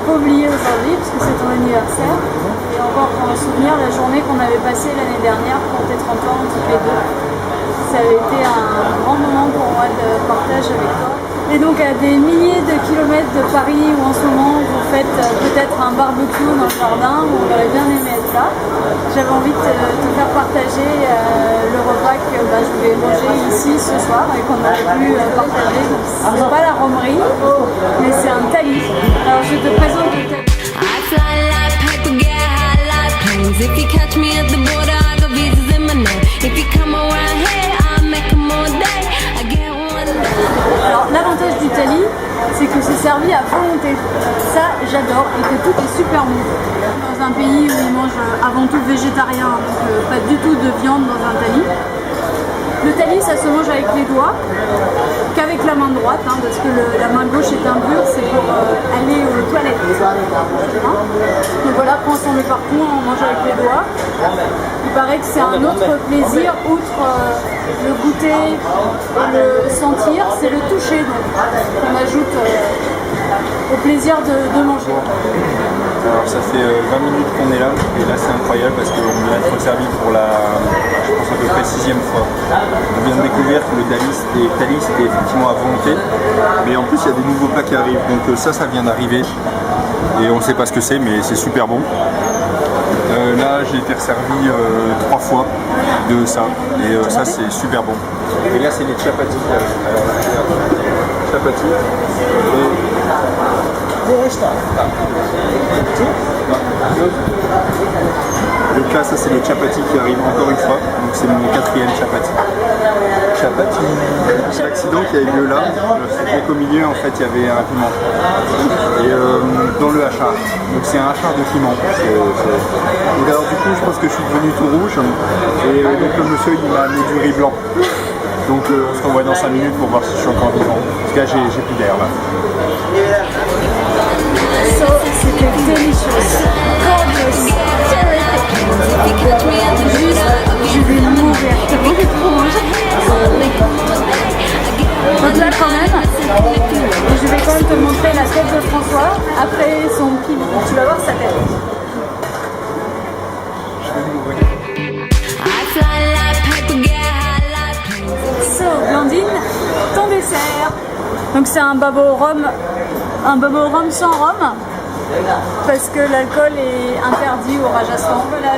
pas oublier aujourd'hui parce que c'est ton anniversaire. Et encore en souvenir la journée qu'on avait passée l'année dernière pour tes 30 ans toutes les deux. Ça avait été un grand moment pour moi de partage avec toi. Et donc à des milliers de kilomètres de Paris où en ce moment vous faites peut-être un barbecue dans le jardin où on aurait bien aimé être là, j'avais envie de te faire partager le repas que je vais manger ici ce soir et qu'on n'aurait plus partagé. Donc c'est pas la romerie, mais c'est un tali. Alors je te présente le tali. Alors l'avantage du tali, c'est que c'est servi à volonté. Ça j'adore et que tout est super bon. Dans un pays où ils mangent avant tout végétarien, donc pas du tout de viande dans un tali. Le tali ça se mange avec les doigts, qu'avec la main droite, parce que la main gauche est impure, c'est pour aller aux toilettes. Donc voilà, après on s'en met partout, on mange avec les doigts. Il paraît que c'est un autre plaisir, outre le goûter et le sentir, c'est le toucher qu'on ajoute au plaisir de manger. Alors ça fait 20 minutes qu'on est là, et là c'est incroyable parce qu'on vient d'être servi pour je pense à peu près 6e fois. On vient de découvrir que le tali c'était effectivement à volonté, mais en plus il y a des nouveaux plats qui arrivent, donc ça vient d'arriver, et on ne sait pas ce que c'est, mais c'est super bon. Là j'ai été servi 3 fois de ça, et ça c'est super bon. Et là c'est les chapatis. Alors chapatis. Donc là ça c'est les chapatis qui arrivent encore une fois, donc c'est mon 4e chapati. C'est l'accident qui a eu lieu là, c'était qu'au milieu en fait il y avait un piment. Et dans le hachard, donc c'est un hachard de piment. Donc alors du coup je pense que je suis devenu tout rouge, et donc le monsieur il m'a mis du riz blanc. Donc on se revoit dans 5 minutes pour voir si je suis encore vivant. Parce que là j'ai plus d'air là. So, c'était délicieux, gorgeous, terrific. Juste, je vais mourir, t'as envie de trop manger. Donc là quand même, je vais quand même te montrer la tête de François après son piment. Tu vas voir sa tête. So, Blandine, ton dessert. Donc c'est un babo au rhum sans rhum, parce que l'alcool est interdit au Rajasthan. Voilà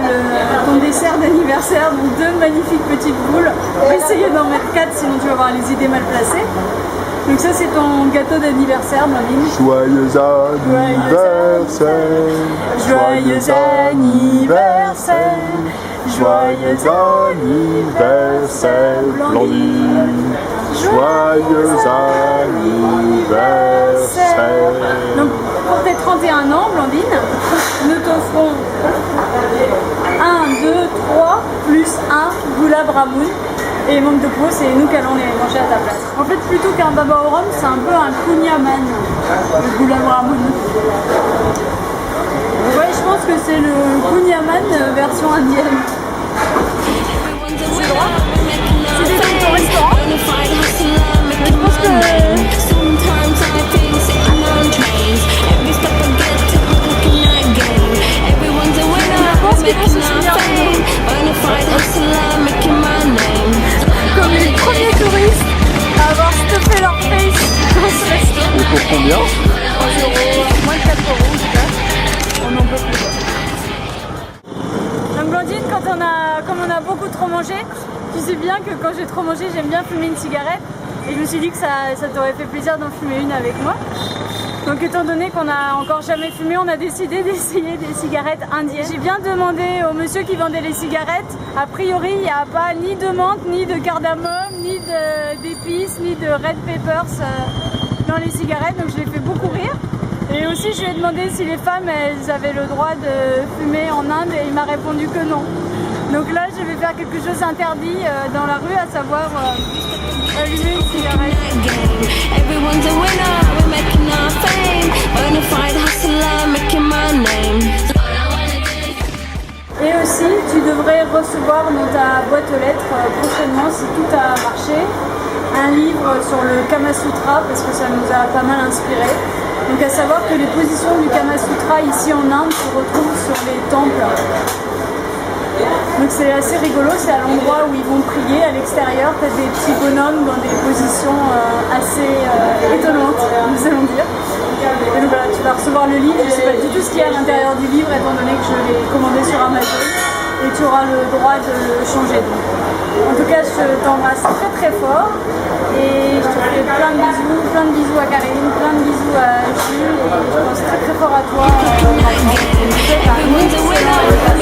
ton dessert d'anniversaire, donc 2 magnifiques petites boules. On va essayer d'en mettre 4, sinon tu vas avoir les idées mal placées. Donc ça c'est ton gâteau d'anniversaire, Blandine. Joyeux anniversaire, joyeux anniversaire, joyeux anniversaire, Blandine. Joyeux anniversaire. Donc pour tes 31 ans, Blandine, nous t'offrons 1, 2, 3 plus 1 Gulab Ramoun. Et manque de peau, c'est nous qui allons les manger à ta place. En fait, plutôt qu'un baba au rhum, c'est un peu un kunyaman, le Gulab Ramoun. Ouais, je pense que c'est le kunyaman version indienne. C'est droit. C'est des ton restaurant. Je pense que... qu'ils vont se souvenir de nous. Comme les premiers touristes à avoir stuffé leur face dans ce restaurant. Et pour combien? 3 €, moins de 4 € en tout cas. On n'en peut plus. Donc Blandine, comme on a beaucoup trop mangé, tu sais bien que quand j'ai trop mangé, j'aime bien fumer une cigarette. Et je me suis dit que ça t'aurait fait plaisir d'en fumer une avec moi. Donc étant donné qu'on n'a encore jamais fumé, on a décidé d'essayer des cigarettes indiennes. J'ai bien demandé au monsieur qui vendait les cigarettes. A priori, il n'y a pas ni de menthe, ni de cardamome, ni d'épices, ni de red peppers dans les cigarettes. Donc je l'ai fait beaucoup rire. Et aussi, je lui ai demandé si les femmes elles avaient le droit de fumer en Inde et il m'a répondu que non. Donc là, je vais faire quelque chose d'interdit dans la rue, à savoir allumer une cigarette. Et aussi, tu devrais recevoir dans ta boîte aux lettres prochainement, si tout a marché, un livre sur le Kama Sutra, parce que ça nous a pas mal inspiré. Donc à savoir que les positions du Kama Sutra ici en Inde se retrouvent sur les temples. Donc c'est assez rigolo, c'est à l'endroit où ils vont prier à l'extérieur, tu as des petits bonhommes dans des positions assez étonnantes, nous allons dire. Et donc voilà, tu vas recevoir le livre, je ne sais pas du tout ce qu'il y a à l'intérieur du livre étant donné que je l'ai commandé sur Amazon et tu auras le droit de le changer. Donc. En tout cas, je t'embrasse très très fort et je te fais plein de bisous à Karine, plein de bisous à Jules et je pense très très fort à toi. Je te souhaite un excellent